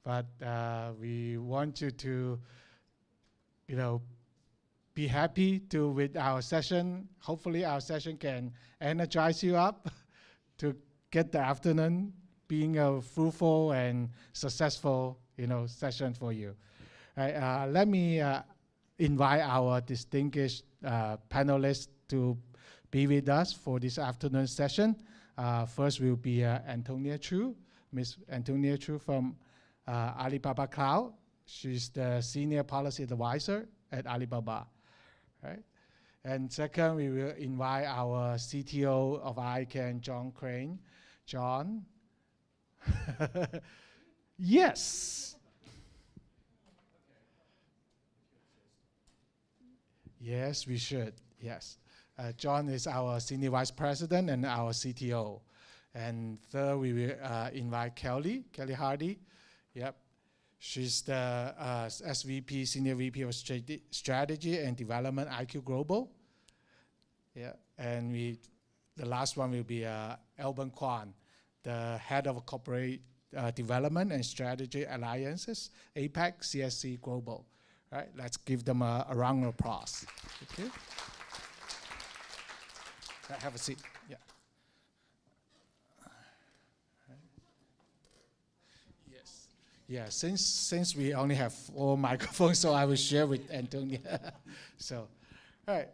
but we want you to, be happy with our session. Hopefully our session can energize you up to get the afternoon being a fruitful and successful, session for you. Right, let me invite our distinguished panelists to be with us for this afternoon session. First will be Antonia Chu, Ms. Antonia Chu from Alibaba Cloud. She's the Senior Policy Advisor at Alibaba. Right? And second, we will invite our CTO of ICANN, John Crane. John? Yes! Yes, we should, yes. John is our Senior Vice President and our CTO. And third, we will invite Kelly Hardy. Yep. She's the SVP, Senior VP of Strategy and Development, IQ Global. Yeah, and the last one will be Alban Kwan, the Head of Corporate Development and Strategy Alliances, APAC CSC Global. All right, let's give them a round of applause. Thank you. Have a seat. Yeah. Yes. Yeah. Since we only have 4 microphones, so I will share with Antonia. So, all right.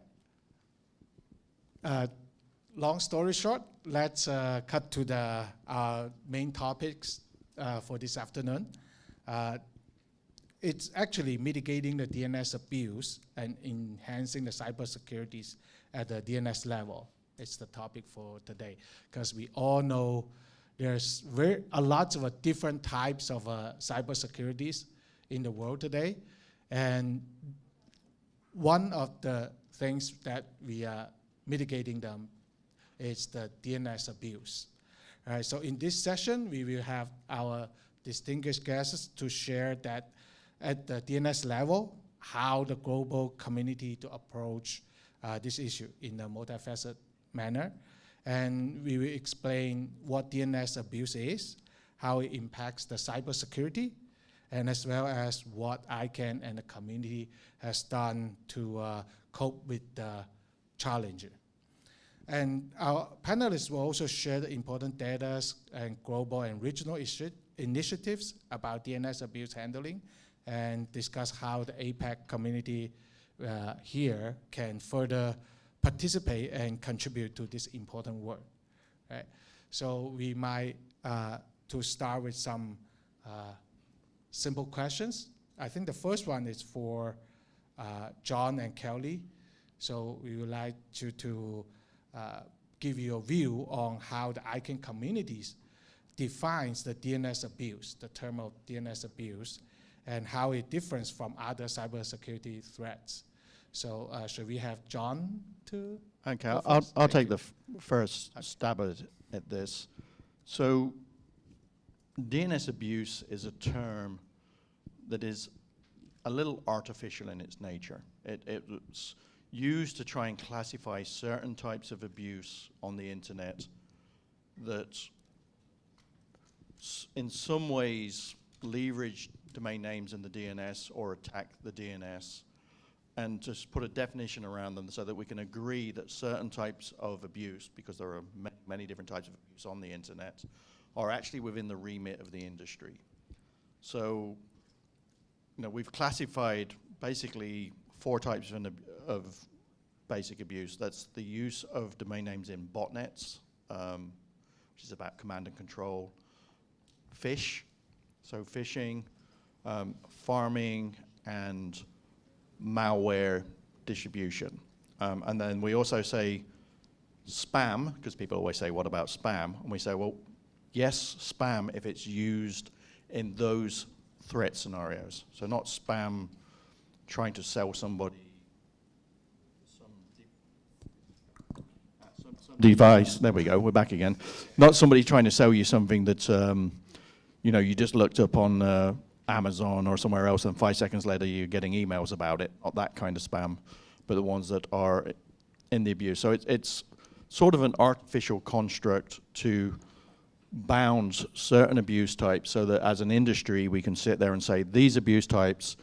Long story short, let's cut to the main topics for this afternoon. It's actually mitigating the DNS abuse and enhancing the cybersecurity at the DNS level. It's the topic for today, because we all know there's a lot of different types of cybersecurities in the world today. And one of the things that we are mitigating them is the DNS abuse. All right, so in this session, we will have our distinguished guests to share that at the DNS level, how the global community to approach this issue in a multifaceted manner. And we will explain what DNS abuse is, how it impacts the cybersecurity, and as well as what ICANN and the community has done to cope with the challenge. And our panelists will also share the important data and global and regional initiatives about DNS abuse handling, and discuss how the APAC community here can further participate and contribute to this important work. Right? So we might, to start with some simple questions. I think the first one is for John and Kelly. So we would like you to give you a view on how the ICANN communities defines the DNS abuse, the term of DNS abuse, and how it differs from other cybersecurity threats. So should we have John to? Okay, I'll take the first stab at this. So DNS abuse is a term that is a little artificial in its nature. It's used to try and classify certain types of abuse on the internet that in some ways leverage domain names in the DNS or attack the DNS, and just put a definition around them so that we can agree that certain types of abuse, because there are many different types of abuse on the internet, are actually within the remit of the industry. So, we've classified basically 4 types of basic abuse. That's the use of domain names in botnets, which is about command and control, phish, so phishing, farming, and malware distribution. And then we also say spam, because people always say, what about spam? And we say, well, yes, spam if it's used in those threat scenarios. So not spam trying to sell somebody some device. There we go, we're back again. Not somebody trying to sell you something that you just looked up on Amazon or somewhere else, and 5 seconds later you're getting emails about it. Not that kind of spam, but the ones that are in the abuse. So it's sort of an artificial construct to bounds certain abuse types so that as an industry we can sit there and say these abuse types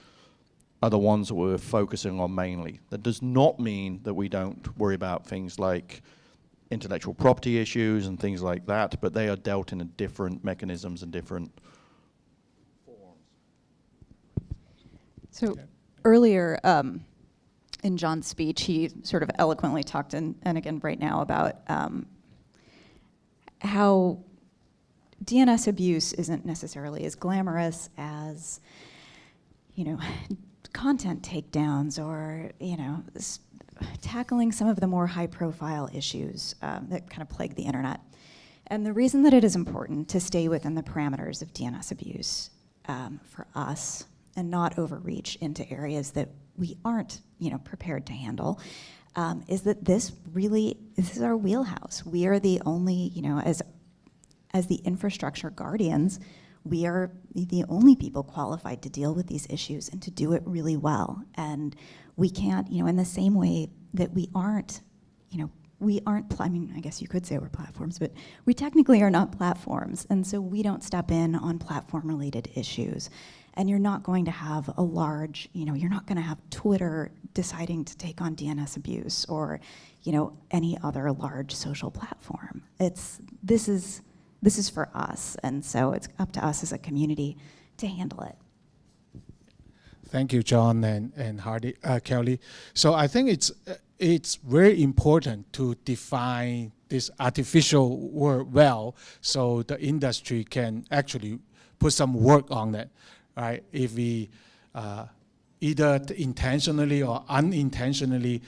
are the ones that we're focusing on mainly. That does not mean that we don't worry about things like intellectual property issues and things like that, but they are dealt in different mechanisms and different forms. So earlier in John's speech, he sort of eloquently talked, and again right now, about how DNS abuse isn't necessarily as glamorous as, you know, content takedowns or, you know, tackling some of the more high-profile issues that kind of plague the internet. And the reason that it is important to stay within the parameters of DNS abuse for us and not overreach into areas that we aren't, you know, prepared to handle, is that this is our wheelhouse. We are the only, you know, as the infrastructure guardians, we are the only people qualified to deal with these issues and to do it really well. And we can't, you know, in the same way that we aren't, you know, I mean, I guess you could say we're platforms, but we technically are not platforms. And so we don't step in on platform-related issues. And you're not going to have a large, you know, you're not going to have Twitter deciding to take on DNS abuse or, you know, any other large social platform. This is for us, and so it's up to us as a community to handle it. Thank you, John and Kelly. So I think it's very important to define this artificial word well, so the industry can actually put some work on it, right? If we either intentionally or unintentionally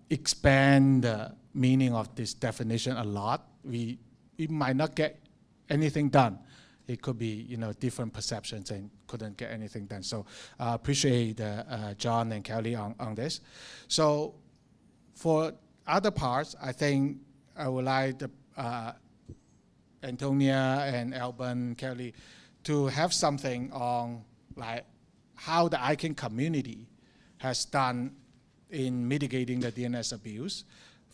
expand the meaning of this definition a lot, we might not get anything done. It could be, you know, different perceptions and couldn't get anything done. So appreciate John and Kelly on this. So for other parts, I think I would like Antonia and Alban, Kelly, to have something on like how the ICANN community has done in mitigating the DNS abuse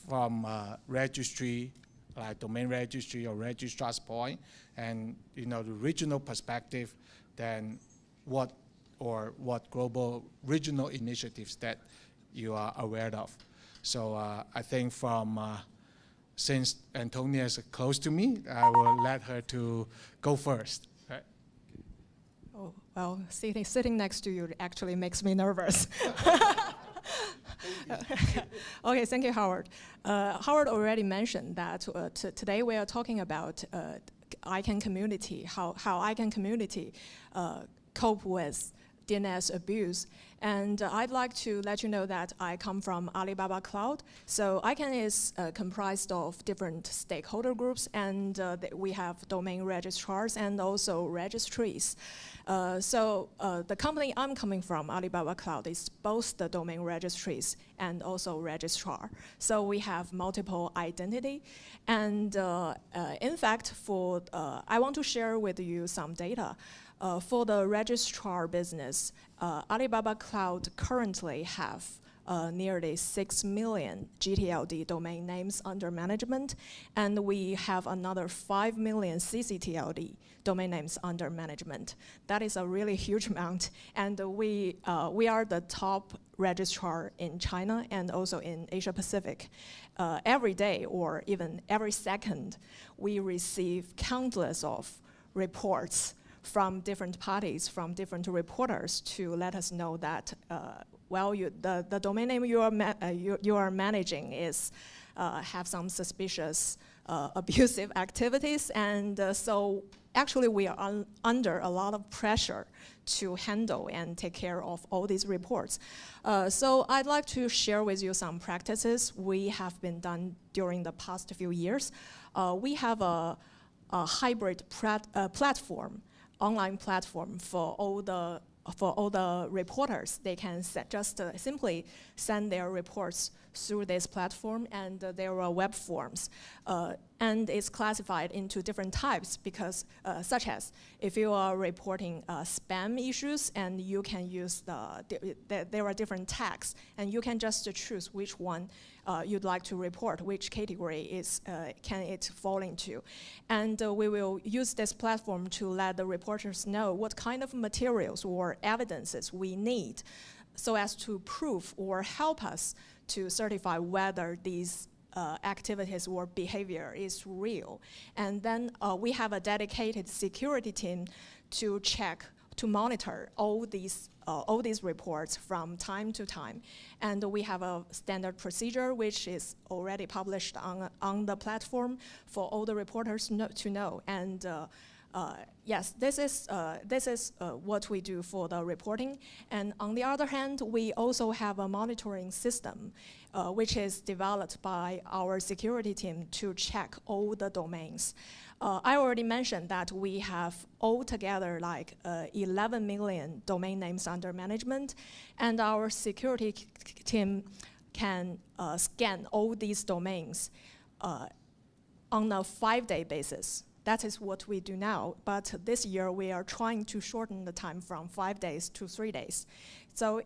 from registry, like domain registry or registrar's point, and, you know, the regional perspective, then what global regional initiatives that you are aware of. So I think since Antonia is close to me, I will let her to go first. Right? Oh, well, sitting next to you actually makes me nervous. Okay, thank you, Howard. Howard already mentioned that today we are talking about ICANN community, how ICANN community cope with DNS abuse. And I'd like to let you know that I come from Alibaba Cloud. So ICANN is comprised of different stakeholder groups, and we have domain registrars and also registries. So the company I'm coming from, Alibaba Cloud, is both the domain registries and also registrar. So we have multiple identity. And in fact, I want to share with you some data. For the registrar business, Alibaba Cloud currently have nearly 6 million GTLD domain names under management, and we have another 5 million CCTLD domain names under management. That is a really huge amount, and we are the top registrar in China and also in Asia Pacific. Every day or even every second, we receive countless of reports from different parties, from different reporters to let us know that, well, the domain name you are managing is have some suspicious abusive activities, and so actually we are under a lot of pressure to handle and take care of all these reports. So I'd like to share with you some practices we have been done during the past few years. We have a hybrid platform, online platform for all the reporters. They can just simply send their reports through this platform, and there are web forms. And it's classified into different types because, such as if you are reporting spam issues, and you can use there are different tags, and you can just choose which one you'd like to report, which category can it fall into. And we will use this platform to let the reporters know what kind of materials or evidences we need so as to prove or help us to certify whether these activities or behavior is real. And then we have a dedicated security team to check, to monitor all these reports from time to time. And we have a standard procedure which is already published on the platform for all the reporters to know. And yes, this is what we do for the reporting. And on the other hand, we also have a monitoring system which is developed by our security team to check all the domains. I already mentioned that we have altogether like 11 million domain names under management, and our security team can scan all these domains on a 5-day basis. That is what we do now, but this year we are trying to shorten the time from 5 days to 3 days. So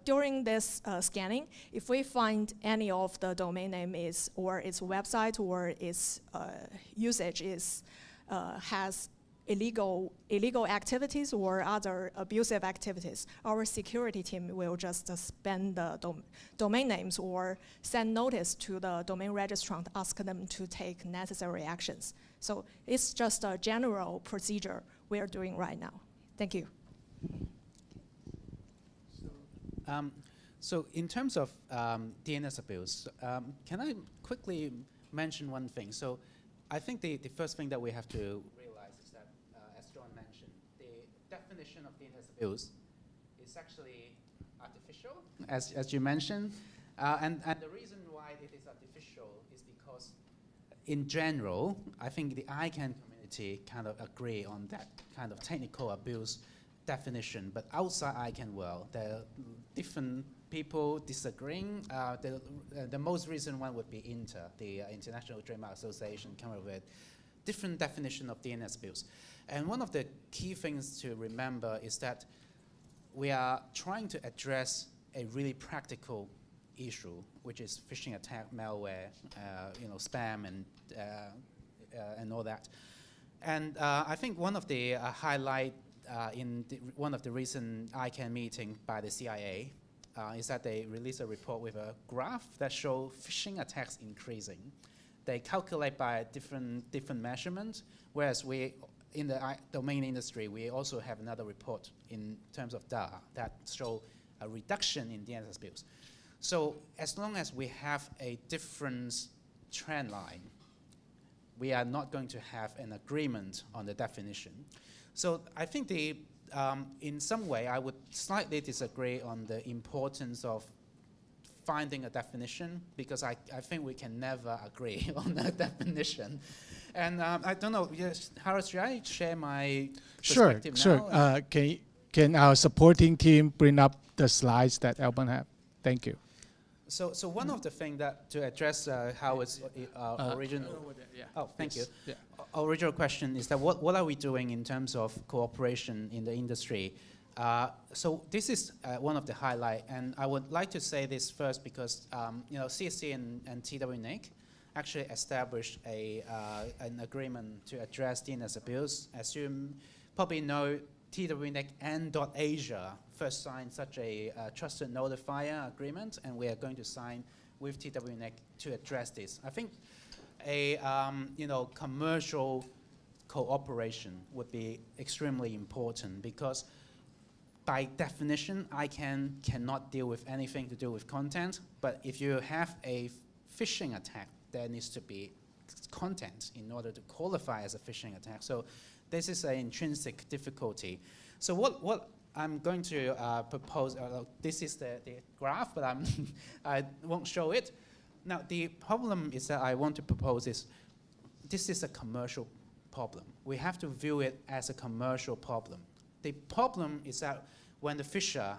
during this scanning, if we find any of the domain name or its website or its usage has illegal activities or other abusive activities, our security team will just suspend the domain names or send notice to the domain registrant, ask them to take necessary actions. So it's just a general procedure we are doing right now. Thank you. So in terms of DNS abuse, can I quickly mention one thing? So I think the first thing that we have to realize is that, as John mentioned, the definition of DNS abuse is actually artificial, as you mentioned. And the reason why it is artificial is because, in general, I think the ICANN community kind of agree on that kind of technical abuse definition. But outside ICANN world, there are different people disagreeing. The most recent one would be INTA, the International Trademark Association, come up with different definition of DNS abuse. And one of the key things to remember is that we are trying to address a really practical issue, which is phishing attack, malware, spam, and all that. And I think one of the highlight in one of the recent ICANN meeting by the CIA is that they released a report with a graph that show phishing attacks increasing. They calculate by different measurements, whereas we, in the domain industry, we also have another report in terms of data that show a reduction in DNS abuse. So as long as we have a different trend line, we are not going to have an agreement on the definition. So I think in some way, I would slightly disagree on the importance of finding a definition, because I think we can never agree on a definition. And I don't know, yes, Howard, should I share my perspective now? Sure. Can our supporting team bring up the slides that Alban have? Thank you. So one of the things that to address Howard's original, thank you. Yeah. Original question is that what are we doing in terms of cooperation in the industry? So this is one of the highlights, and I would like to say this first because CSC and TWNIC actually established an agreement to address DNS abuse. As you probably know, TWNIC and .Asia first signed such a trusted notifier agreement, and we are going to sign with TWNIC to address this. I think a commercial cooperation would be extremely important, because by definition, ICANN cannot deal with anything to do with content. But if you have a phishing attack, there needs to be content in order to qualify as a phishing attack. So this is an intrinsic difficulty. So what I'm going to propose, this is the graph, but I won't show it. Now, the problem is that I want to propose is, this is a commercial problem. We have to view it as a commercial problem. The problem is that when the phisher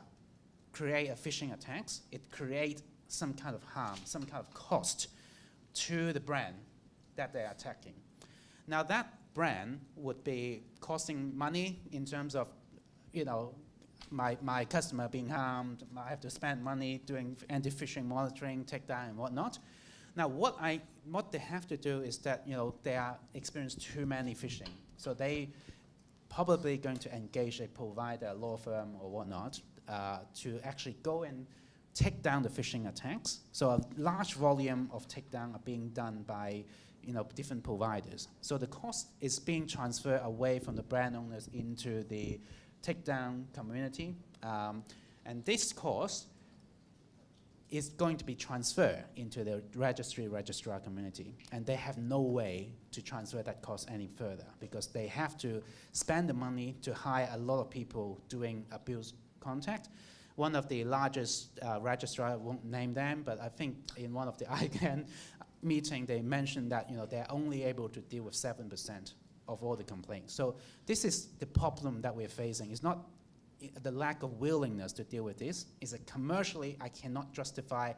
create a phishing attacks, it creates some kind of harm, some kind of cost to the brand. that they're attacking. Now that brand would be costing money in terms of, you know, my customer being harmed, I have to spend money doing anti-phishing monitoring, takedown and whatnot. Now what they have to do is that, you know, they are experiencing too many phishing. So they probably going to engage a provider, a law firm or whatnot, to actually go and take down the phishing attacks. So a large volume of takedown are being done by, you know, different providers. So the cost is being transferred away from the brand owners into the takedown community. And this cost is going to be transferred into the registrar community. And they have no way to transfer that cost any further because they have to spend the money to hire a lot of people doing abuse contact. One of the largest registrars, I won't name them, but I think in one of the ICANN meeting, they mentioned that, you know, they're only able to deal with 7% of all the complaints. So this is the problem that we're facing. It's not the lack of willingness to deal with this. It's that commercially, I cannot justify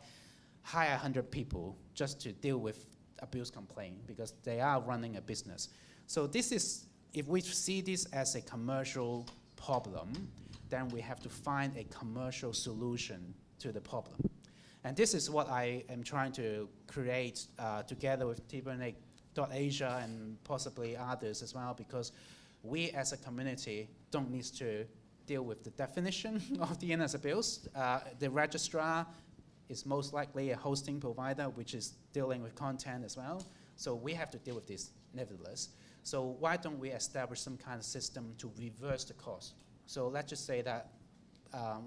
hire 100 people just to deal with abuse complaint because they are running a business. So this is, if we see this as a commercial problem, then we have to find a commercial solution to the problem. And this is what I am trying to create together with Asia and possibly others as well, because we as a community don't need to deal with the definition of DNS abuse. The registrar is most likely a hosting provider which is dealing with content as well. So we have to deal with this nevertheless. So why don't we establish some kind of system to reverse the cost? So let's just say that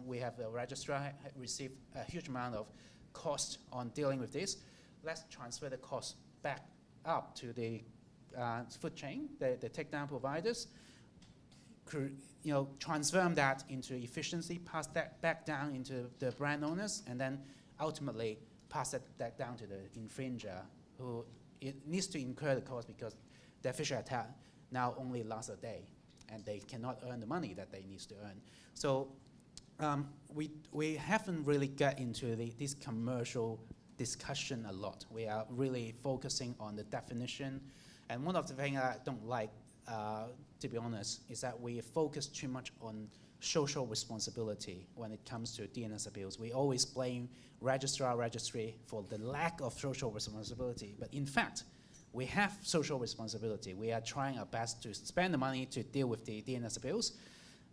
we have a registrar receive a huge amount of cost on dealing with this. Let's transfer the cost back up to the food chain, the takedown providers, you know, transform that into efficiency, pass that back down into the brand owners, and then ultimately pass that down to the infringer, who it needs to incur the cost because their phishing attack now only lasts a day, and they cannot earn the money that they need to earn. So we haven't really got into this commercial discussion a lot. We are really focusing on the definition. And one of the things I don't like, to be honest, is that we focus too much on social responsibility when it comes to DNS abuse. We always blame registry for the lack of social responsibility. But in fact, we have social responsibility. We are trying our best to spend the money to deal with the DNS abuse,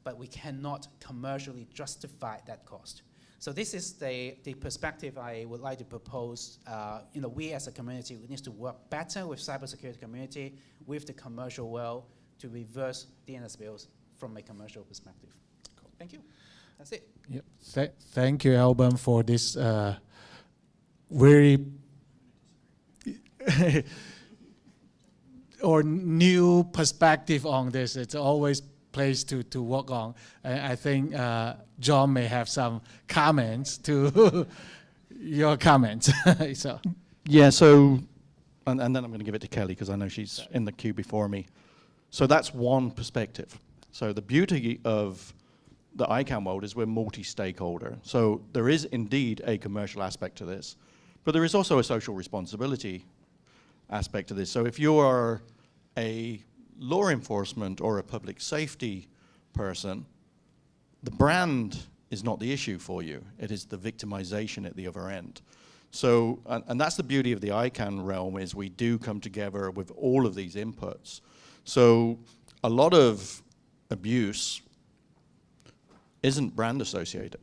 but we cannot commercially justify that cost. So this is the perspective I would like to propose. You know, we as a community, we need to work better with cybersecurity community, with the commercial world, to reverse DNS abuse from a commercial perspective. Cool. Thank you. That's it. Yep. Thank you, Alban, for this very or new perspective on this. It's always place to work on. I think John may have some comments to your comments. So. Yeah, so, and then I'm going to give it to Kelly because I know she's in the queue before me. So that's one perspective. So the beauty of the ICANN world is we're multi-stakeholder. So there is indeed a commercial aspect to this, but there is also a social responsibility aspect to this. So if you are a law enforcement or a public safety person, the brand is not the issue for you. It is the victimization at the other end. So, and that's the beauty of the ICANN realm, is we do come together with all of these inputs. So a lot of abuse isn't brand associated.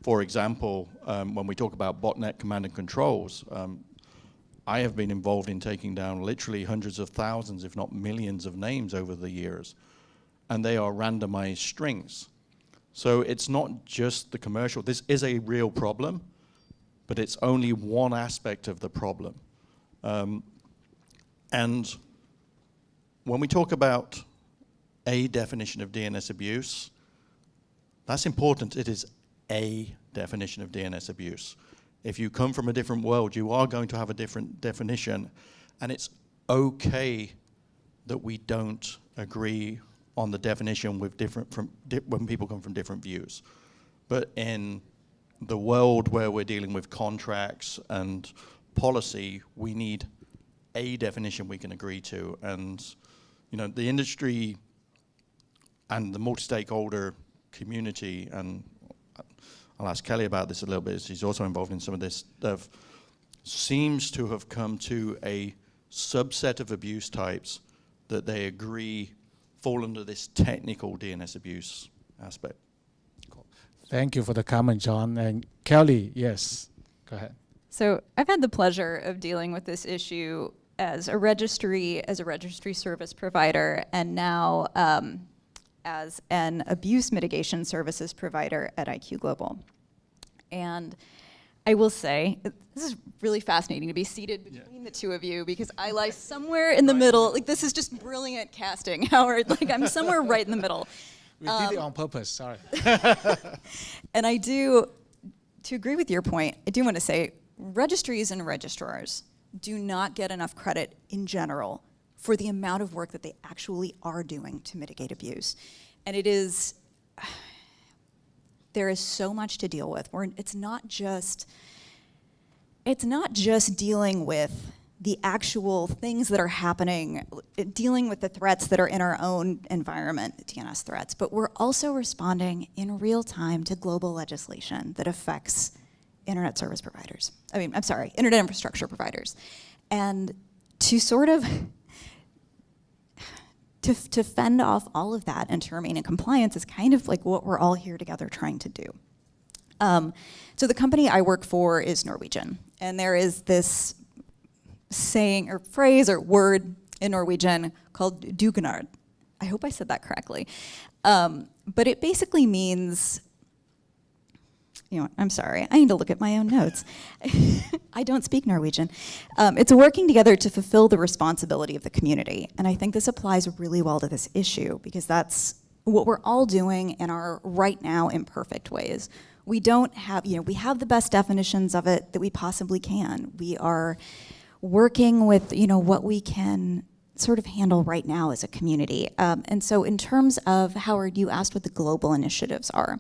For example, when we talk about botnet command and controls, I have been involved in taking down literally hundreds of thousands, if not millions of names over the years, and they are randomized strings. So it's not just the commercial. This is a real problem, but it's only one aspect of the problem. And when we talk about a definition of DNS abuse, that's important. It is a definition of DNS abuse. If you come from a different world, you are going to have a different definition, and it's okay that we don't agree on the definition with when people come from different views. But in the world where we're dealing with contracts and policy, we need a definition we can agree to. And, you know, the industry and the multi-stakeholder community, and I'll ask Kelly about this a little bit, she's also involved in some of this stuff, seems to have come to a subset of abuse types that they agree fall under this technical DNS abuse aspect. Cool. Thank you for the comment, John. And Kelly, yes, go ahead. So I've had the pleasure of dealing with this issue as a registry service provider, and now as an abuse mitigation services provider at IQ Global. And I will say, this is really fascinating to be seated between the two of you, because I lie somewhere in the middle. Like, this is just brilliant casting, Howard. Like, I'm somewhere right in the middle. We did it on purpose, sorry. And I do, to agree with your point, I do want to say, registries and registrars do not get enough credit in general for the amount of work that they actually are doing to mitigate abuse. And it is, there is so much to deal with. It's not just dealing with the actual things that are happening, dealing with the threats that are in our own environment, the DNS threats, but we're also responding in real time to global legislation that affects internet service providers. Internet infrastructure providers. And to sort of, to fend off all of that and to remain in compliance is kind of like what we're all here together trying to do. So the company I work for is Norwegian, and there is this saying or phrase or word in Norwegian called dugnad. I hope I said that correctly. But it basically means, you know, I'm sorry, I need to look at my own notes. I don't speak Norwegian. It's working together to fulfill the responsibility of the community. And I think this applies really well to this issue, because that's what we're all doing in our right now imperfect ways. We don't have, you know, we have the best definitions of it that we possibly can. We are working with, you know, what we can sort of handle right now as a community. And so in terms of, Howard, you asked what the global initiatives are.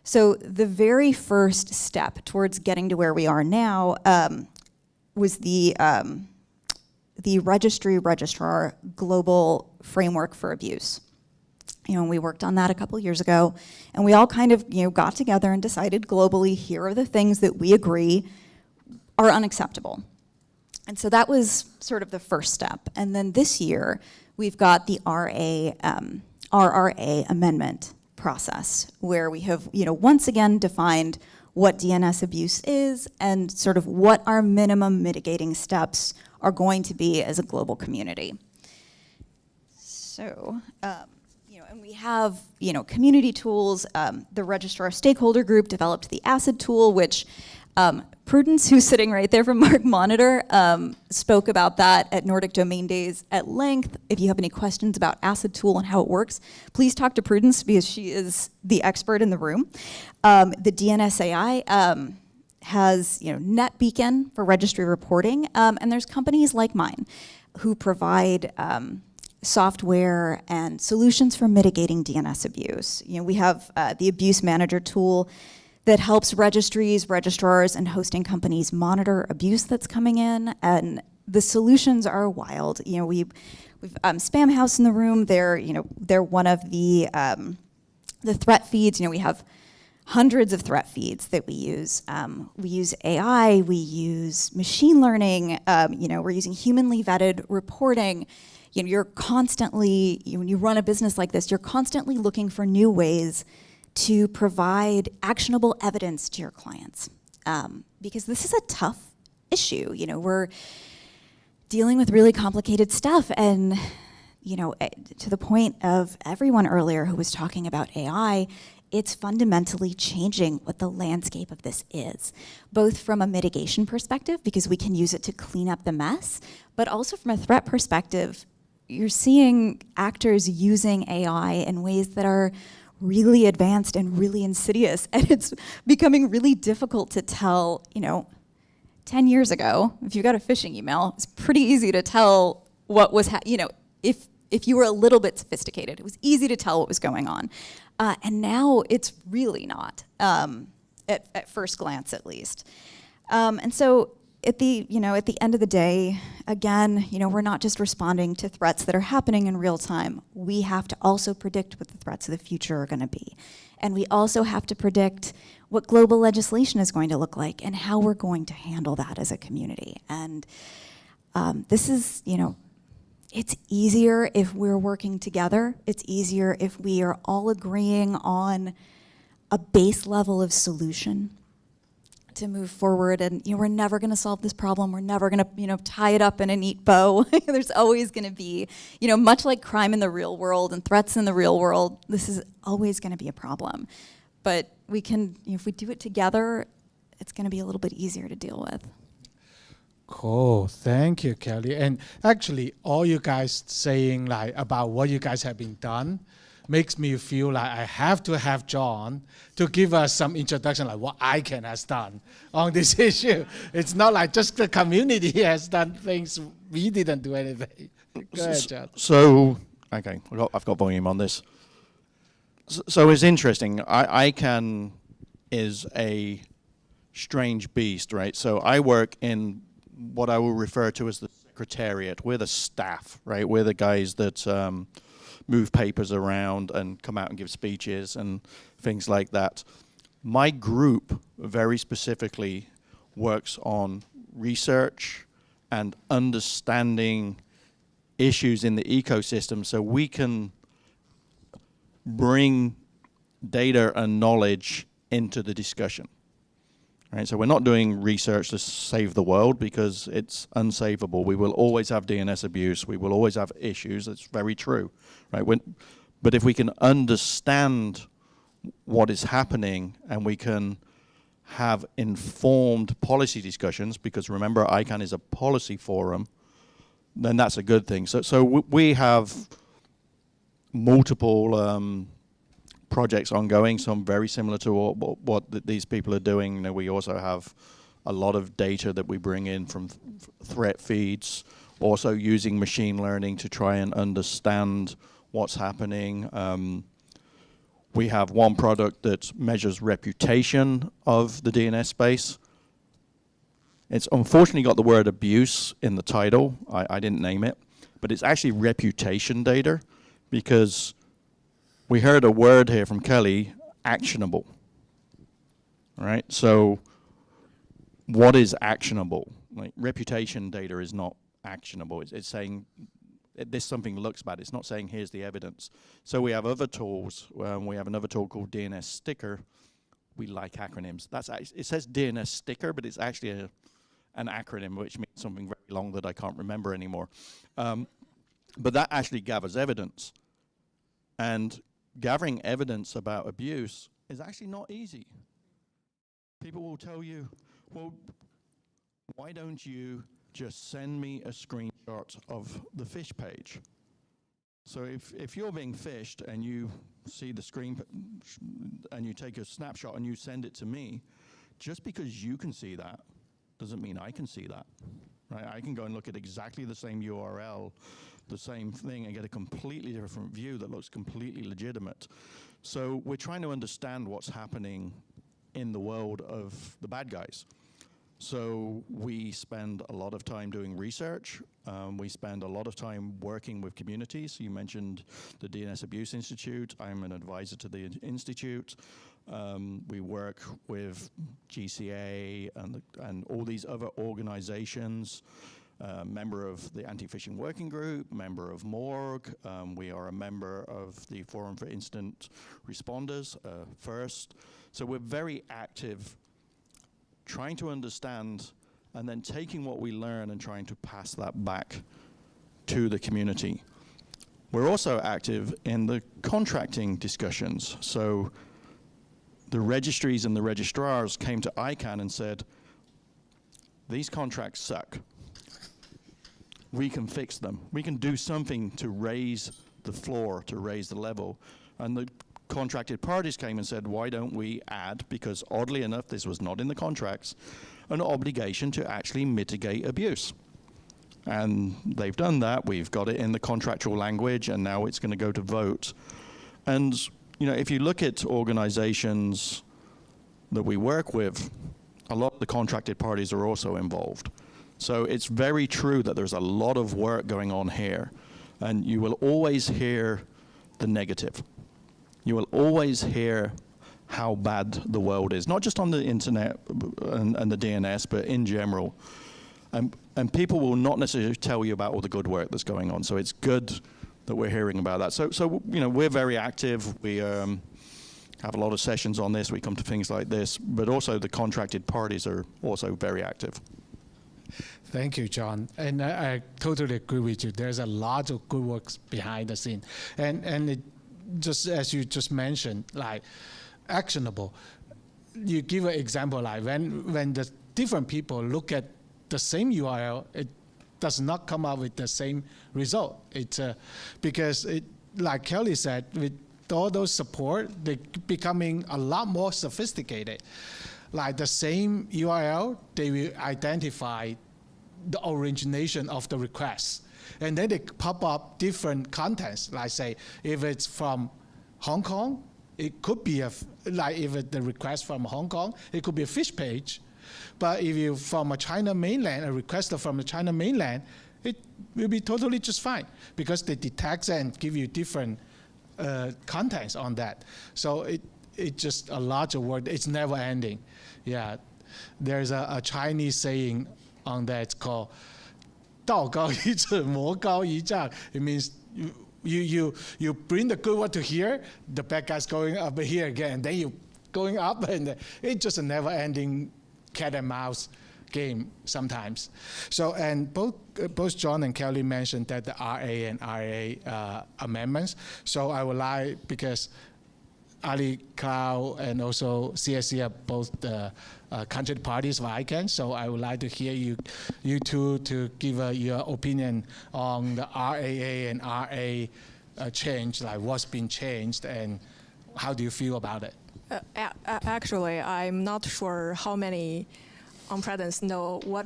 So the very first step towards getting to where we are now was the registrar global framework for abuse. You know, we worked on that a couple years ago, and we all kind of, you know, got together and decided globally, here are the things that we agree are unacceptable. And so that was sort of the first step. And then this year, we've got the RRA amendment process, where we have, you know, once again defined what DNS abuse is and sort of what our minimum mitigating steps are going to be as a global community. So, you know, and we have, you know, community tools. The registrar stakeholder group developed the ACID tool, which Prudence, who's sitting right there from Mark Monitor, spoke about that at Nordic Domain Days at length. If you have any questions about ACID tool and how it works, please talk to Prudence, because she is the expert in the room. The DNS AI has, you know, NetBeacon for registry reporting, and there's companies like mine who provide software and solutions for mitigating DNS abuse. You know, we have the Abuse Manager tool that helps registries, registrars, and hosting companies monitor abuse that's coming in, and the solutions are wild. You know, we've Spam House in the room. They're, you know, they're one of the threat feeds. You know, we have hundreds of threat feeds that we use. We use AI. We use machine learning. You know, we're using humanly vetted reporting. You know, you're constantly, when you run a business like this, you're constantly looking for new ways to provide actionable evidence to your clients. Because this is a tough issue. You know, we're dealing with really complicated stuff, and, you know, to the point of everyone earlier who was talking about AI, it's fundamentally changing what the landscape of this is, both from a mitigation perspective, because we can use it to clean up the mess, but also from a threat perspective. You're seeing actors using AI in ways that are really advanced and really insidious, and it's becoming really difficult to tell. You know, 10 years ago, if you got a phishing email, it's pretty easy to tell what was, you know, if you were a little bit sophisticated, it was easy to tell what was going on. And now it's really not, at first glance at least. And so at the end of the day, again, we're not just responding to threats that are happening in real time. We have to also predict what the threats of the future are going to be. And we also have to predict what global legislation is going to look like and how we're going to handle that as a community. And this is, it's easier if we're working together. It's easier if we are all agreeing on a base level of solution to move forward. And we're never going to solve this problem. We're never going to tie it up in a neat bow. There's always going to be, much like crime in the real world and threats in the real world, this is always going to be a problem. But we can, if we do it together, it's going to be a little bit easier to deal with. Cool, thank you, Kelly. And actually, all you guys saying about what you guys have been done makes me feel like I have to have John to give us some introduction, like what ICANN has done on this issue. It's not like just the community has done things, we didn't do anything. Go ahead, John. So, okay, I've got volume on this. So it's interesting. ICANN is a strange beast, right? So I work in what I will refer to as the secretariat. We're the staff, right? We're the guys that move papers around and come out and give speeches and things like that. My group very specifically works on research and understanding issues in the ecosystem so we can bring data and knowledge into the discussion. Right, so we're not doing research to save the world because it's unsavable. We will always have DNS abuse. We will always have issues. That's very true. Right? But if we can understand what is happening and we can have informed policy discussions, because remember, ICANN is a policy forum, then that's a good thing. So we have multiple projects ongoing, some very similar to what these people are doing. We also have a lot of data that we bring in from threat feeds, also using machine learning to try and understand what's happening. We have one product that measures reputation of the DNS space. It's unfortunately got the word abuse in the title. I didn't name it, but it's actually reputation data, because we heard a word here from Kelly, actionable. All right, so what is actionable? Like, reputation data is not actionable. It's saying this something looks bad. It's not saying here's the evidence. So we have other tools. We have another tool called DNS Sticker. We like acronyms. It says DNS Sticker, but it's actually an acronym which means something very long that I can't remember anymore. But that actually gathers evidence. And gathering evidence about abuse is actually not easy. People will tell you, well, why don't you just send me a screenshot of the phish page? So if you're being phished and you see the screen and you take a snapshot and you send it to me, just because you can see that doesn't mean I can see that. Right? I can go and look at exactly the same URL, the same thing, and get a completely different view that looks completely legitimate. So we're trying to understand what's happening in the world of the bad guys. So we spend a lot of time doing research. We spend a lot of time working with communities. You mentioned the DNS Abuse Institute. I'm an advisor to the Institute. We work with GCA and all these other organizations. Member of the Anti-Phishing Working Group, member of MORG. We are a member of the Forum for Incident Responders, FIRST. So we're very active trying to understand and then taking what we learn and trying to pass that back to the community. We're also active in the contracting discussions. So the registries and the registrars came to ICANN and said, these contracts suck. We can fix them. We can do something to raise the floor, to raise the level. And the contracted parties came and said, why don't we add, because oddly enough, this was not in the contracts, an obligation to actually mitigate abuse. And they've done that. We've got it in the contractual language, and now it's going to go to vote. And if you look at organizations that we work with, a lot of the contracted parties are also involved. So it's very true that there's a lot of work going on here, and you will always hear the negative. You will always hear how bad the world is, not just on the internet and the DNS, but in general. And people will not necessarily tell you about all the good work that's going on. So it's good that we're hearing about that. So you know, we're very active. We have a lot of sessions on this. We come to things like this, but also the contracted parties are also very active. Thank you, John. And I totally agree with you. There's a lot of good work behind the scene. And it, just as you just mentioned, like actionable. You give an example, like when the different people look at the same URL, it does not come out with the same result. It's because it, like Kelly said, with all those support, they're becoming a lot more sophisticated. Like the same URL, they will identify the origination of the request. And then they pop up different contents. Like say, if it's from Hong Kong, it could be like if the request from Hong Kong, it could be a fish page. But if you from a China mainland, a request from the China mainland, it will be totally just fine because they detect and give you different contents on that. So it's just a larger work. It's never ending. Yeah, there's a Chinese saying on that. It's called 道高一尺，魔高一丈. It means you bring the good one to here, the bad guy's going up here again, then you going up, and it's just a never-ending cat and mouse game sometimes. So, and both John and Kelly mentioned that the RA and RA amendments. So I would like, because Ali Cloud and also CSC are both the country parties of ICANN, so I would like to hear you two to give your opinion on the RAA and RA change, like what's been changed and how do you feel about it? Actually, I'm not sure how many on-premise know what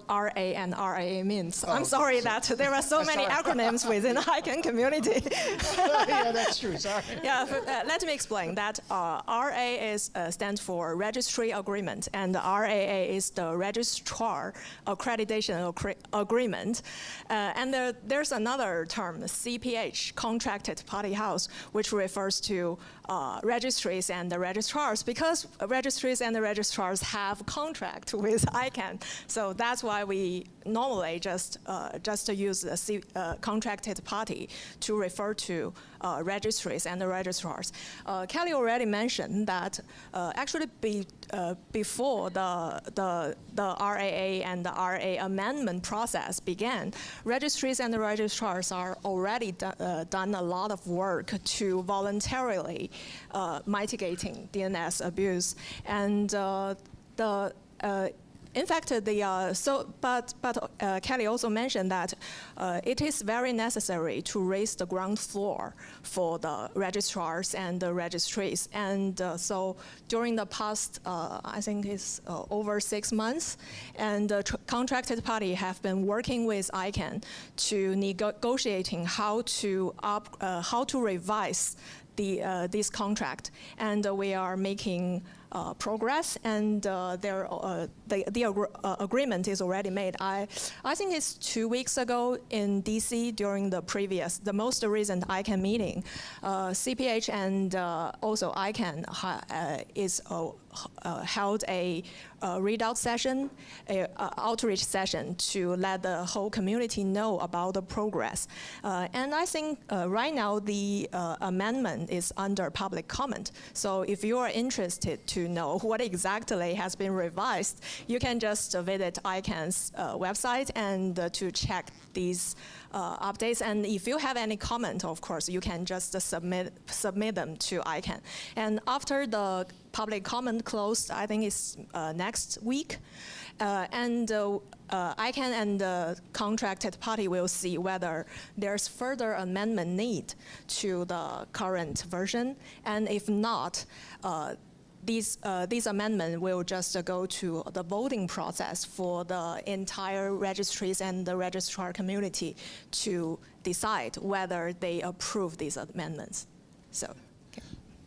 RA and RAA means. I'm sorry that there are so many acronyms within the ICANN community. Yeah, that's true, sorry. Yeah, let me explain that RA stands for Registry Agreement, and RAA is the Registrar Accreditation Agreement. And there's another term, CPH, Contracted Party House, which refers to registries and the registrars, because registries and the registrars have contract with ICANN. So that's why we normally just use a contracted party to refer to registries and the registrars. Kelly already mentioned that actually before the RAA and the RA amendment process began, registries and the registrars are already done a lot of work to voluntarily mitigating DNS abuse. And in fact, Kelly also mentioned that it is very necessary to raise the ground floor for the registrars and the registries. And so during the past, I think it's over 6 months, and the contracted party have been working with ICANN to negotiating how to revise this contract, and we are making progress, and the agreement is already made. I think it's 2 weeks ago in DC during the most recent ICANN meeting. CPH and also ICANN held a readout session, an outreach session to let the whole community know about the progress. And I think right now the amendment is under public comment. So if you are interested to know what exactly has been revised, you can just visit ICANN's website and to check these updates. And if you have any comment, of course, you can just submit them to ICANN. And after the public comment closed, I think it's next week, and ICANN and the contracted party will see whether there's further amendment need to the current version, and if not, these amendments will just go to the voting process for the entire registries and the registrar community to decide whether they approve these amendments. So.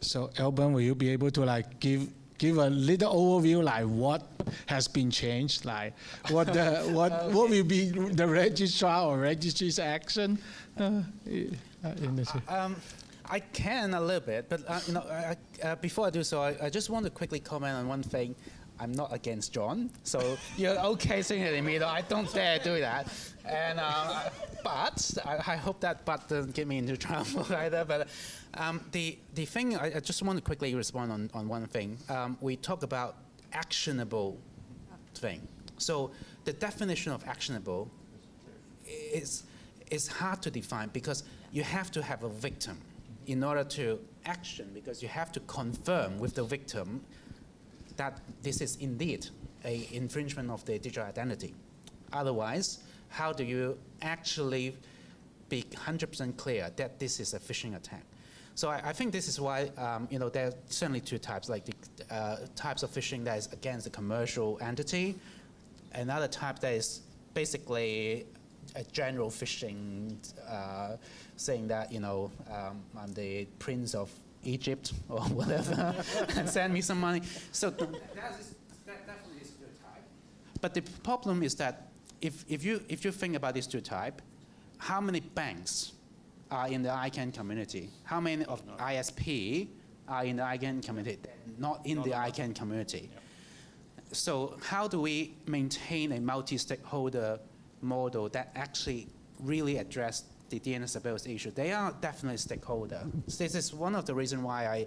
So, Elben, will you be able to like give give a little overview, like what has been changed, like what will be the registrar or registry's action? I can a little bit, but before I do so, I just want to quickly comment on one thing. I'm not against John, so you're okay saying it in the middle. I don't dare do that. And but I hope that but doesn't get me into trouble either. But the thing I just want to quickly respond on one thing. We talk about actionable thing. So the definition of actionable is hard to define because you have to have a victim in order to action, because you have to confirm with the victim that this is indeed an infringement of the digital identity. Otherwise, how do you actually be 100% clear that this is a phishing attack? So I think this is why there are certainly two types, like the types of phishing that is against the commercial entity, another type that is basically a general phishing, saying that I'm the prince of Egypt or whatever, and send me some money. So that definitely is two type. But the problem is that if you think about these two type, how many banks are in the ICANN community? How many of ISP are in the ICANN community? Not in the ICANN community. Yep. So how do we maintain a multi-stakeholder model that actually really address the DNS abuse issue? They are definitely stakeholder. This is one of the reasons why I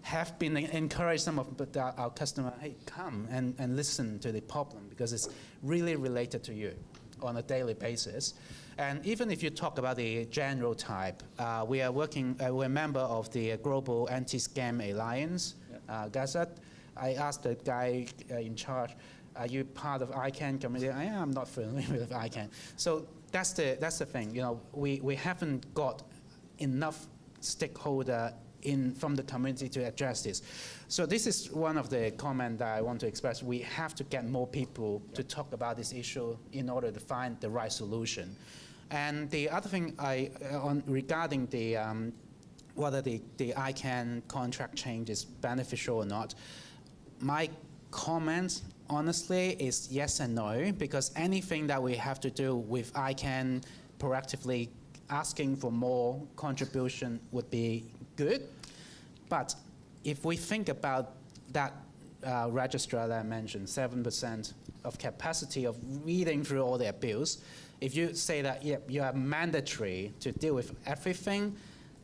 have been encouraged some of our customers, hey, come and listen to the problem, because it's really related to you on a daily basis. And even if you talk about the general type, we are working, we're a member of the Global Anti-Scam Alliance, GAZAT. I asked the guy in charge, are you part of ICANN community? I'm not familiar with ICANN. So that's the thing. We haven't got enough stakeholder from the community to address this. So this is one of the comments that I want to express. We have to get more people to talk about this issue in order to find the right solution. And the other thing regarding the whether the ICANN contract change is beneficial or not, my comments honestly is yes and no, because anything that we have to do with ICANN proactively asking for more contribution would be good. But if we think about that registrar that I mentioned, 7% of capacity of reading through all the abuse, if you say that you are mandatory to deal with everything,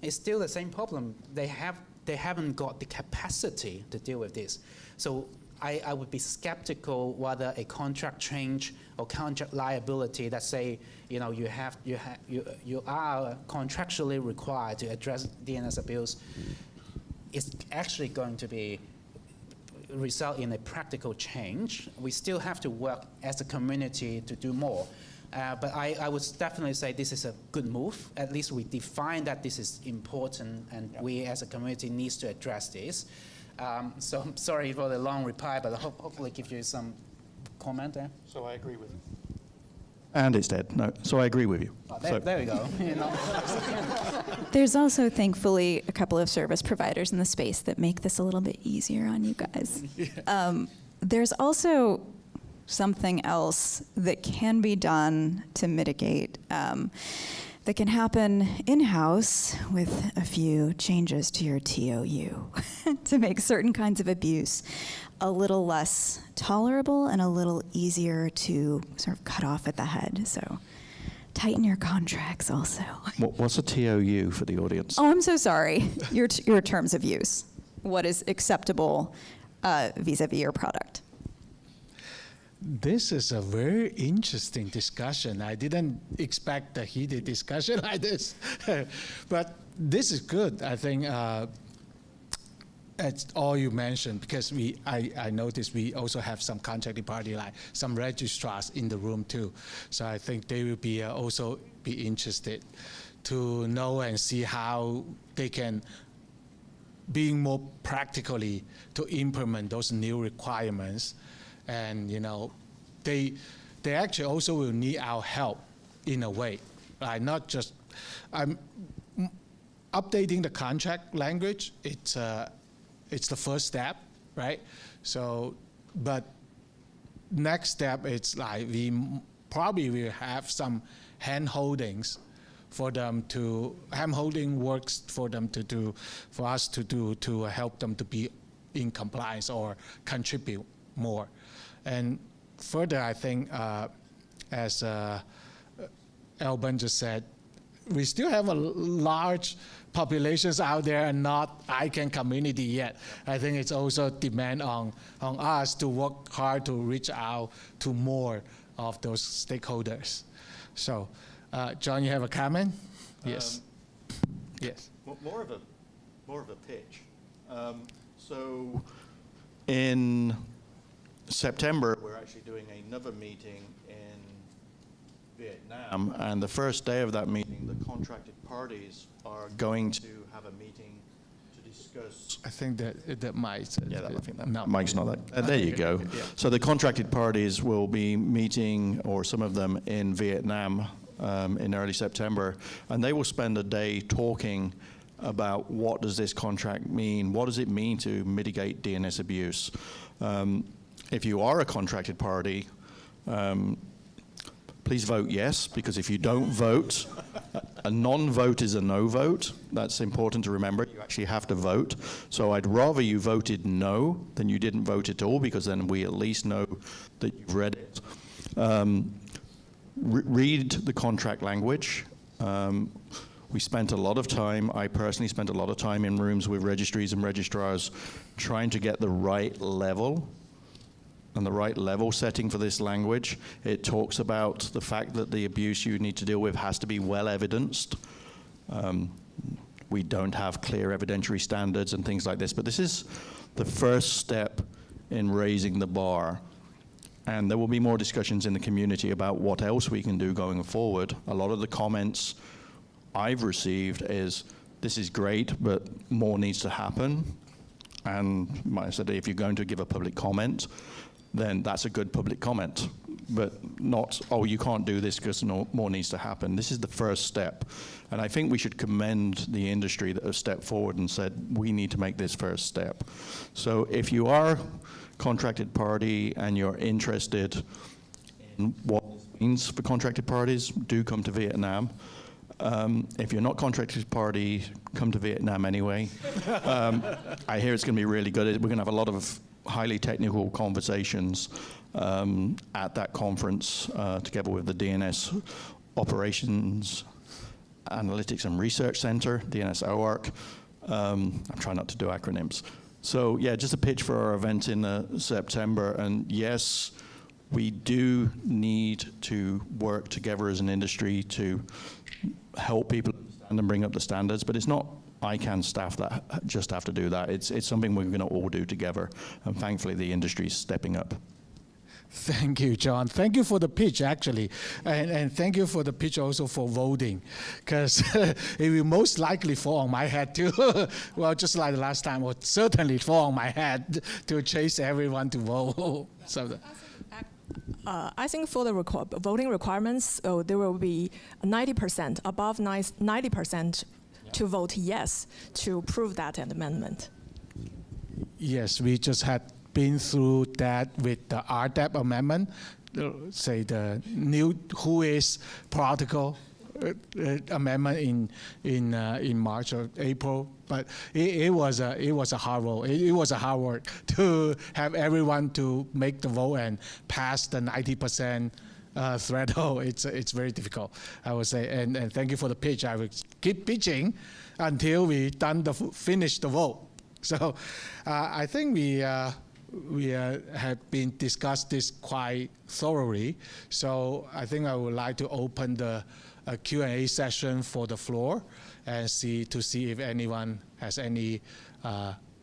it's still the same problem. They haven't got the capacity to deal with this. So I would be skeptical whether a contract change or contract liability that say you are contractually required to address DNS abuse is actually going to result in a practical change. We still have to work as a community to do more. But I would definitely say this is a good move. At least we define that this is important, and we as a community needs to address this. So I'm sorry for the long reply, but hopefully give you some comment there. So I agree with you. And it's dead. No, so I agree with you. Oh, there we go. There's also, thankfully, a couple of service providers in the space that make this a little bit easier on you guys. There's also something else that can be done to mitigate that can happen in-house with a few changes to your TOU to make certain kinds of abuse a little less tolerable and a little easier to sort of cut off at the head. So tighten your contracts also. What's a TOU for the audience? Oh, I'm so sorry. Your terms of use. What is acceptable vis-a-vis your product. This is a very interesting discussion. I didn't expect a heated discussion like this. But this is good. I think that's all you mentioned, because I noticed we also have some contracting party, like some registrars in the room too. So I think they will be also be interested to know and see how they can being more practically to implement those new requirements. And they actually also will need our help in a way, right? Not just updating the contract language. It's the first step, right? So, but next step, it's like probably will have some hand holdings for them to, hand holding works for them to do, for us to do, to help them to be in compliance or contribute more. And further, I think, as Alban just said, we still have a large populations out there and not ICANN community yet. I think it's also demand on us to work hard to reach out to more of those stakeholders. So, John, you have a comment? Yes. Yes. More of a pitch. So, in September, we're actually doing another meeting in Vietnam, and the first day of that meeting, the contracted parties are going to have a meeting to discuss. I think that might. Yeah, I think that no. mic's not that. There you go. Yeah. So the contracted parties will be meeting, or some of them, in Vietnam in early September, and they will spend a day talking about what does this contract mean, what does it mean to mitigate DNS abuse. If you are a contracted party, please vote yes, because if you don't vote, a non-vote is a no vote. That's important to remember. You actually have to vote. So I'd rather you voted no than you didn't vote at all, because then we at least know that you've read it. Read the contract language. We spent a lot of time, I personally spent a lot of time in rooms with registries and registrars trying to get the right level and the right level setting for this language. It talks about the fact that the abuse you need to deal with has to be well evidenced. We don't have clear evidentiary standards and things like this, but this is the first step in raising the bar. And there will be more discussions in the community about what else we can do going forward. A lot of the comments I've received is, this is great, but more needs to happen. And I said, if you're going to give a public comment, then that's a good public comment, but not, oh, you can't do this because more needs to happen. This is the first step. And I think we should commend the industry that has stepped forward and said, we need to make this first step. So if you are contracted party and you're interested in what this means for contracted parties, do come to Vietnam. If you're not contracted party, come to Vietnam anyway. I hear it's going to be really good. We're going to have a lot of highly technical conversations at that conference together with the DNS Operations Analytics and Research Center, DNS OARC. I'm trying not to do acronyms. So yeah, just a pitch for our event in September. And yes, we do need to work together as an industry to help people understand and bring up the standards, but it's not ICANN staff that just have to do that. It's something we're going to all do together, and thankfully the industry is stepping up. Thank you, John. Thank you for the pitch, actually. And thank you for the pitch also for voting, because it will most likely fall on my head too. Well, just like the last time, it would certainly fall on my head to chase everyone to vote. So I think for the voting requirements, there will be 90%, above 90% to vote yes to approve that amendment. yes, we just had been through that with the RDAP amendment, say the new WHOIS protocol amendment in March or April, but it was a hard work. It was a hard work to have everyone to make the vote and pass the 90% threshold. It's very difficult, I would say. And thank you for the pitch. I will keep pitching until we finish the vote. So I think we have been discussed this quite thoroughly. So I think I would like to open the Q&A session for the floor and see if anyone has any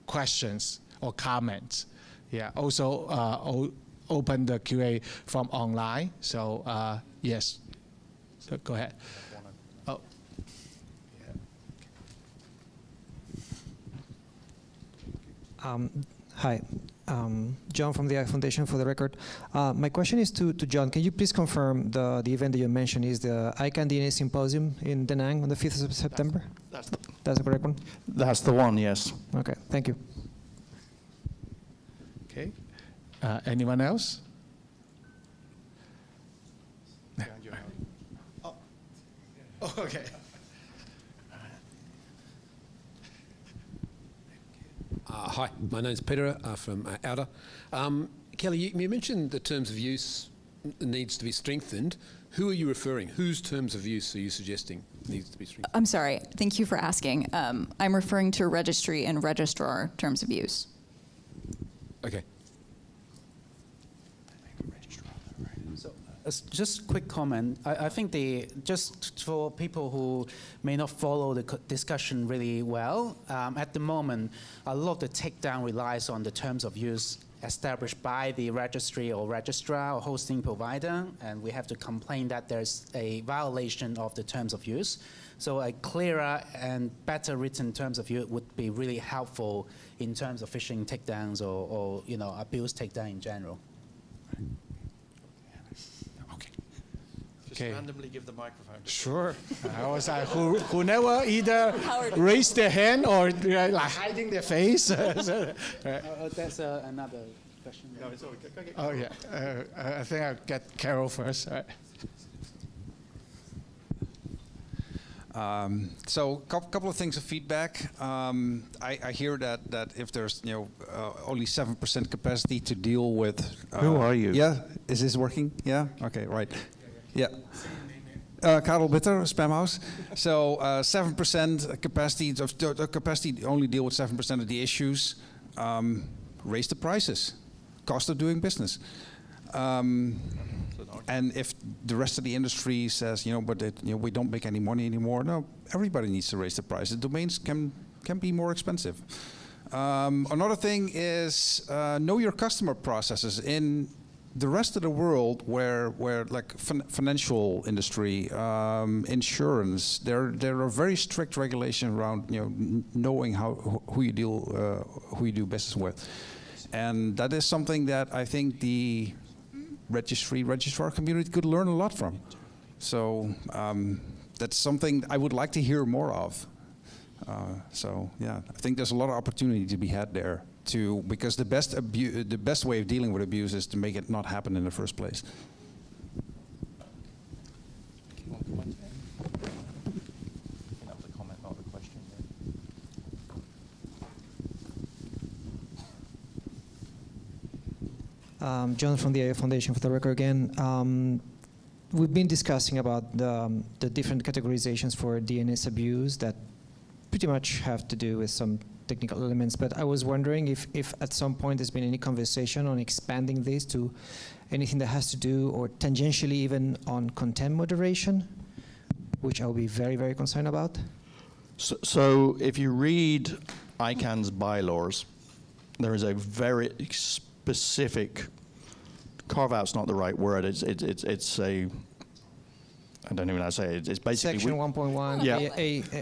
questions or comments. Yeah. Also open the Q&A from online. So yes. So go ahead. Oh. Hi, John from the Foundation for the Record. My question is to John. Can you please confirm the event that you mentioned is the ICANN DNS Symposium in Da Nang on the 5th of September? That's the correct one? That's the one, yes. Okay, thank you. Anyone else? Oh, okay. Hi, my name's Peter from Outer. Kelly, you mentioned the terms of use needs to be strengthened. Who are you referring? Whose terms of use are you suggesting needs to be strengthened? I'm sorry. Thank you for asking. I'm referring to registry and registrar terms of use. Okay. So, just quick comment. I think just for people who may not follow the discussion really well, at the moment, a lot of the takedown relies on the terms of use established by the registry or registrar or hosting provider, and we have to complain that there's a violation of the terms of use. So a clearer and better written terms of use would be really helpful in terms of phishing takedowns or abuse takedown in general. Just Okay. randomly give the microphone. Sure. I was like, who never either raised their hand or like hiding their face. That's another question. No, it's all okay. Oh yeah. I think I'll get Carol first. All right. So couple of things of feedback. I hear that if there's only 7% capacity to deal with. Who are you? Yeah, is this working? Yeah. Okay. Right. Yeah. Karel Bitter, Spamhaus. So 7% capacity to only deal with 7% of the issues. Raise the prices. Cost of doing business. And if the rest of the industry says, we don't make any money anymore, no, everybody needs to raise the price. The domains can be more expensive. Another thing is know your customer processes. In the rest of the world, where like financial industry, insurance, there are very strict regulations around knowing who you do business with, and that is something that I think the registrar community could learn a lot from. So that's something I would like to hear more of. So yeah, I think there's a lot of opportunity to be had there because the best way of dealing with abuse is to make it not happen in the first place. That was a comment, not a question. John from the AI Foundation, for the record again. We've been discussing about the different categorizations for DNS abuse that pretty much have to do with some technical elements, but I was wondering if at some point there's been any conversation on expanding this to anything that has to do, or tangentially even, on content moderation, which I'll be very, very concerned about. So if you read ICANN's bylaws, there is a very specific carve-out's not the right word. It's a, I don't even know how to say it. It's basically Section 1.1. Yeah.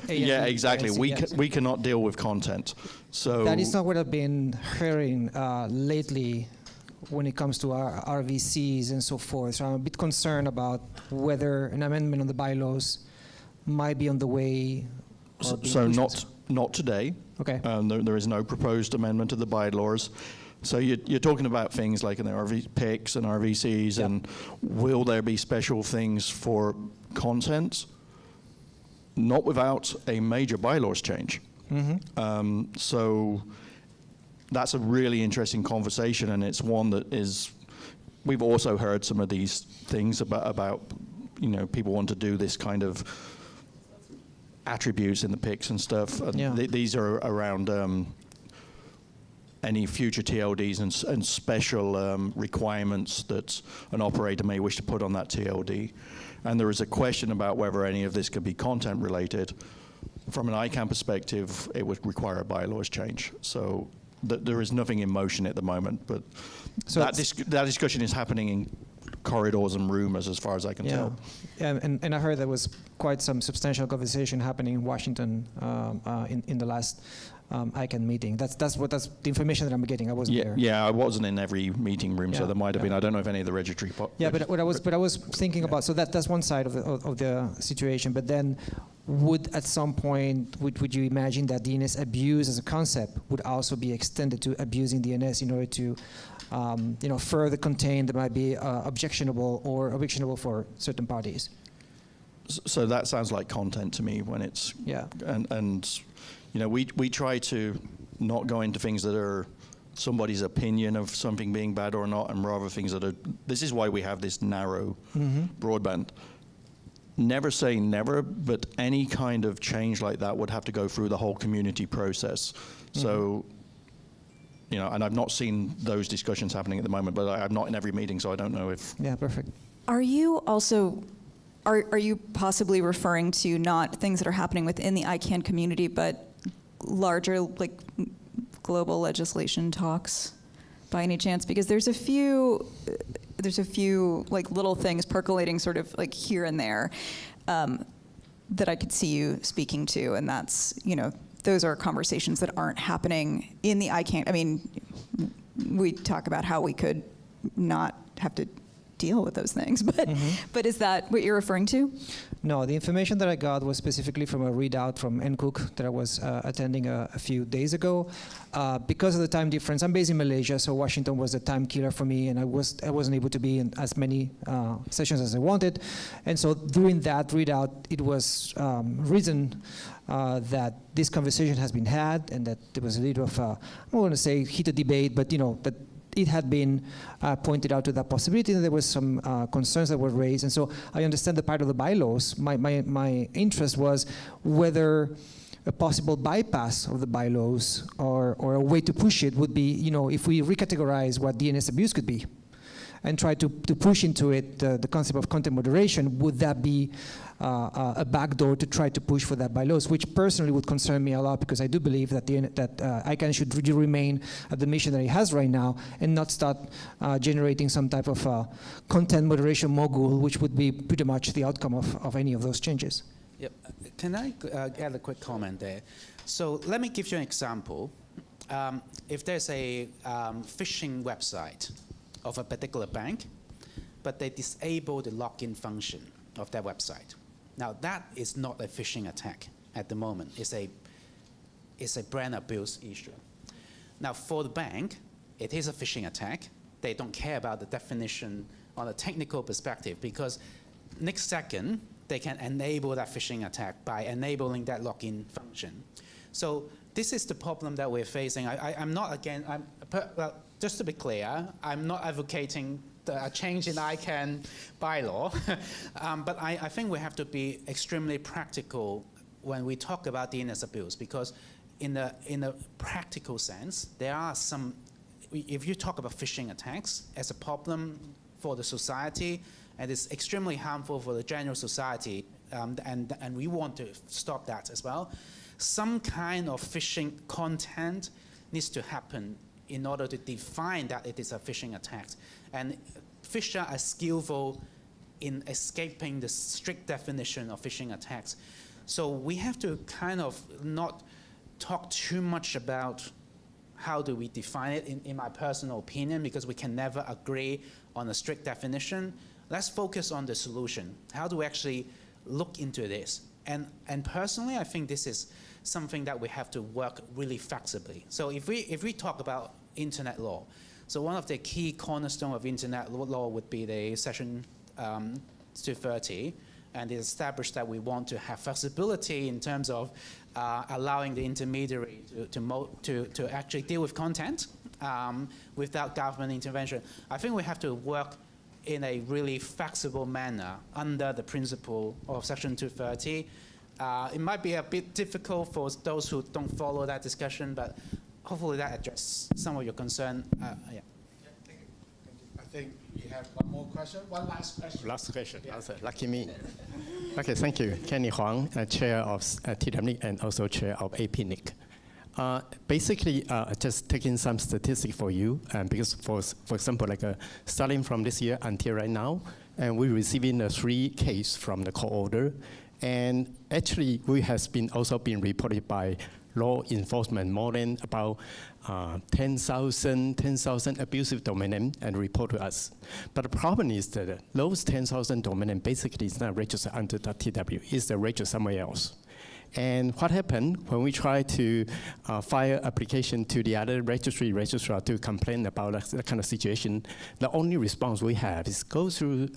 Yeah, exactly. We cannot deal with content. So that is not what I've been hearing lately when it comes to our RVCs and so forth. So I'm a bit concerned about whether an amendment on the bylaws might be on the way. So not today. Okay. There is no proposed amendment to the bylaws. So you're talking about things like in the RV PICs and RVCs, Yep. and will there be special things for content? Not without a major bylaws change. Mm-hmm. So that's a really interesting conversation, and it's one that is. We've also heard some of these things about people want to do this kind of attributes in the PICs and stuff. And Yeah. These are around. Any future TLDs and special requirements that an operator may wish to put on that TLD. And there is a question about whether any of this could be content related. From an ICANN perspective, it would require a bylaws change. So there is nothing in motion at the moment, but So that discussion is happening in corridors and rumors as far as I can tell. Yeah, and I heard there was quite some substantial conversation happening in Washington in the last ICANN meeting. That's the information that I'm getting. I wasn't there. Yeah, I wasn't in every meeting room, so Yeah, there might have yeah. been. I don't know if any of the registry. Yeah, but what I was thinking about, so that's one side of the situation. But then, would at some point would you imagine that DNS abuse as a concept would also be extended to abusing DNS in order to further contain that might be objectionable for certain parties? So that sounds like content to me when it's and we try to not go into things that are somebody's opinion of something being bad or not, and rather things that are. This is why we have this narrow broadband. Never say never, but any kind of change like that would have to go through the whole community process. So, and I've not seen those discussions happening at the moment, but I'm not in every meeting, so I don't know if. Yeah, perfect. Are you also, are you possibly referring to not things that are happening within the ICANN community, but larger, like global legislation talks by any chance? Because there's a few like little things percolating sort of like here and there that I could see you speaking to, and that's, those are conversations that aren't happening in the ICANN. I mean, we talk about how we could not have to deal with those things, but is that what you're referring to? No, the information that I got was specifically from a readout from NCOOC that I was attending a few days ago. Because of the time difference, I'm based in Malaysia, so Washington was the time killer for me, and I wasn't able to be in as many sessions as I wanted. And so during that readout, it was reason that this conversation has been had, and that there was a little of, I don't want to say heated debate, but that it had been pointed out to that possibility, and there was some concerns that were raised. And so I understand the part of the bylaws. My interest was whether a possible bypass of the bylaws or a way to push it would be, if we recategorize what DNS abuse could be and try to push into it the concept of content moderation, would that be a backdoor to try to push for that bylaws, which personally would concern me a lot, because I do believe that ICANN should really remain at the mission that it has right now and not start generating some type of content moderation mogul, which would be pretty much the outcome of any of those changes. Yep. Can I add a quick comment there? So let me give you an example. If there's a phishing website of a particular bank, but they disable the login function of that website. Now that is not a phishing attack at the moment. It's a brand abuse issue. Now for the bank, it is a phishing attack. They don't care about the definition on a technical perspective, because next second they can enable that phishing attack by enabling that login function. So this is the problem that we're facing. I'm not again. Well, just to be clear, I'm not advocating a change in ICANN bylaw, but I think we have to be extremely practical when we talk about DNS abuse, because in a practical sense, there are some, if you talk about phishing attacks as a problem for the society, and it's extremely harmful for the general society, and we want to stop that as well, some kind of phishing content needs to happen in order to define that it is a phishing attack. And phishers are skillful in escaping the strict definition of phishing attacks. So we have to kind of not talk too much about how do we define it, in my personal opinion, because we can never agree on a strict definition. Let's focus on the solution. How do we actually look into this? And personally, I think this is something that we have to work really flexibly. So if we talk about internet law, so one of the key cornerstones of internet law would be the Section 230, and it established that we want to have flexibility in terms of allowing the intermediary to actually deal with content without government intervention. I think we have to work in a really flexible manner under the principle of Section 230. It might be a bit difficult for those who don't follow that discussion, but hopefully that addresses some of your concern. Yeah. Thank you. I think you have one more question. One last question. Last question. Yeah. Also, lucky me. Okay, thank you. Kenny Huang, Chair of TWNIC and also Chair of APNIC. Basically, just taking some statistics for you, because for example, like starting from this year until right now, and we're receiving 3 cases from the court order, and actually we has been also been reported by law enforcement more than about 10,000 abusive domain names and report to us. But the problem is that those 10,000 domain names basically is not registered under .tw, it's registered somewhere else. And what happened when we try to file application to the other registrar to complain about that kind of situation, the only response we have is go through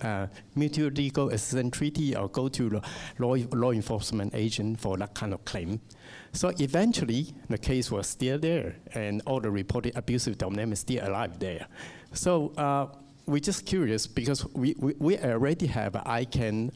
mutual legal assistance treaty or go to the law enforcement agent for that kind of claim. So eventually, the case was still there, and all the reported abusive domain is still alive there. So we're just curious because we already have an ICANN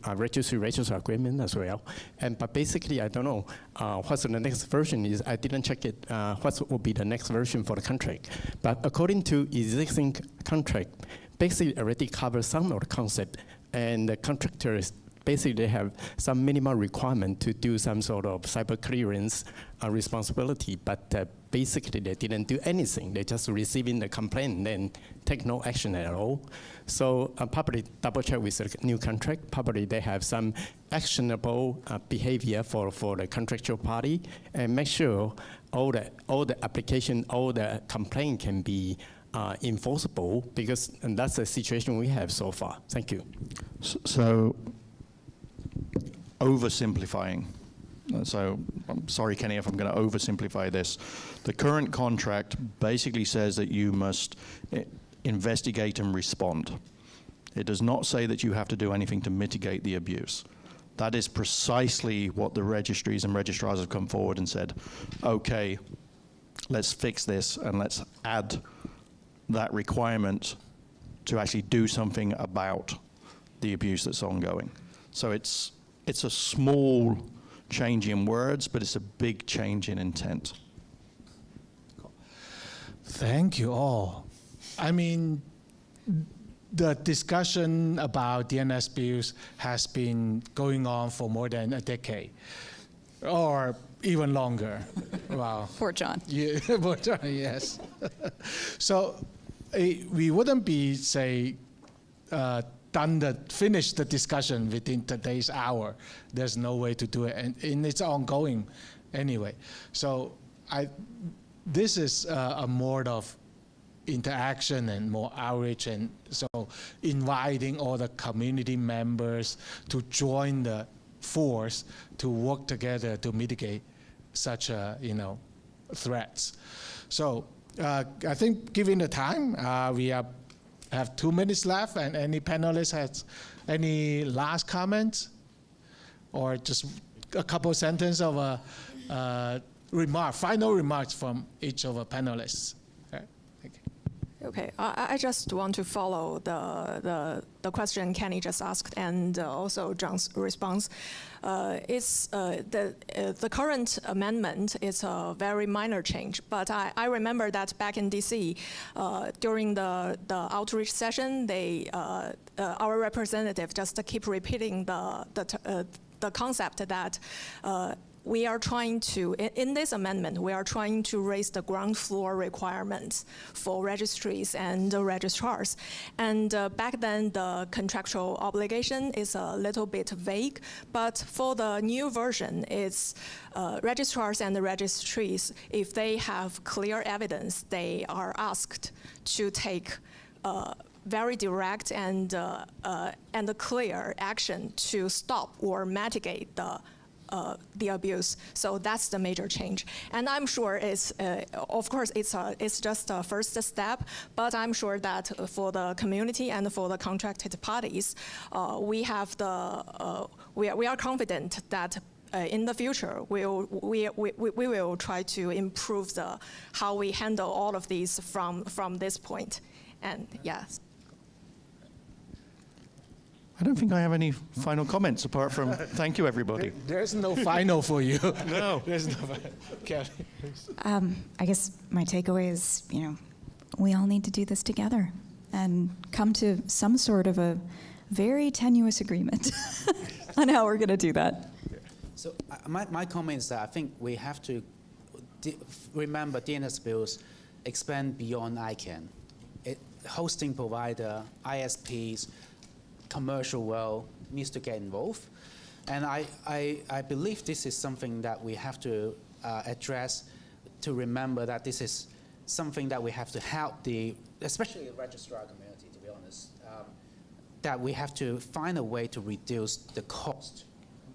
registrar agreement as well. But basically, I don't know what's the next version is. I didn't check it, what will be the next version for the contract. But according to existing contract, basically already covers some of the concept, and the contractors basically they have some minimal requirement to do some sort of cyber clearance responsibility, but basically they didn't do anything. They just receiving the complaint and take no action at all. So probably double check with the new contract. Probably they have some actionable behavior for the contractual party, and make sure all the application, all the complaint can be enforceable, because and that's the situation we have so far. Thank you. So oversimplifying. So I'm sorry, Kenny, if I'm going to oversimplify this. The current contract basically says that you must investigate and respond. It does not say that you have to do anything to mitigate the abuse. That is precisely what the registries and registrars have come forward and said, okay, let's fix this and let's add that requirement to actually do something about the abuse that's ongoing. So it's a small change in words, but it's a big change in intent. Thank you all. I mean, the discussion about DNS abuse has been going on for more than a decade, or even longer. Wow. Poor John. Yeah, poor John, yes. So we wouldn't be, say, finish the discussion within today's hour. There's no way to do it, and it's ongoing anyway. So this is a more of interaction and more outreach, and so inviting all the community members to join the force to work together to mitigate such threats. So I think given the time, we have 2 minutes left, and any panelist has any last comments or just a couple sentences of final remarks from each of the panelists. Okay, thank you. Okay, I just want to follow the question Kenny just asked, and also John's response. It's the current amendment is a very minor change, but I remember that back in DC, during the outreach session, our representative just keep repeating the concept that we are trying to, in this amendment, we are trying to raise the ground floor requirements for registries and registrars. And back then, the contractual obligation is a little bit vague, but for the new version, it's registrars and the registries, if they have clear evidence, they are asked to take very direct and clear action to stop or mitigate the abuse. So that's the major change. And I'm sure it's, of course, it's just a first step, but I'm sure that for the community and for the contracted parties, we are confident that in the future, we will try to improve how we handle all of these from this point. And yes. I don't think I have any final comments apart from thank you, everybody. There's no final for you. No. There's no final. Kelly, please. I guess my takeaway is, we all need to do this together and come to some sort of a very tenuous agreement on how we're going to do that. So my comment is that I think we have to remember DNS Abuse expand beyond ICANN. Hosting provider, ISPs, commercial world needs to get involved. And I believe this is something that we have to address, to remember that this is something that we have to help especially the registrar community, to be honest, that we have to find a way to reduce the cost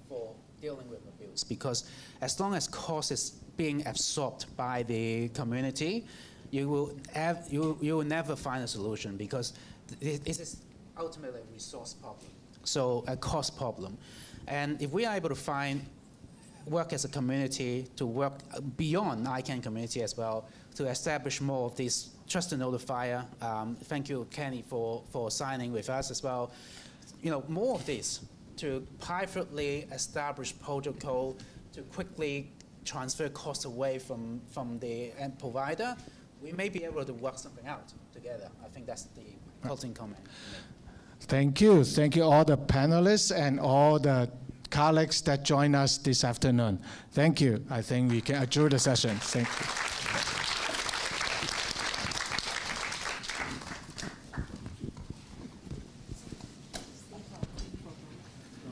for dealing with abuse. Because as long as cost is being absorbed by the community, you will never find a solution, because it is ultimately a resource problem, so a cost problem. And if we are able to work as a community to work beyond ICANN community as well, to establish more of these trusted notifier. Thank you, Kenny, for signing with us as well. More of this to privately establish protocol to quickly transfer costs away from the end provider. We may be able to work something out together. I think that's the closing comment. Thank you. Thank you all the panelists and all the colleagues that joined us this afternoon. Thank you. I think we can adjourn the session. Thank you.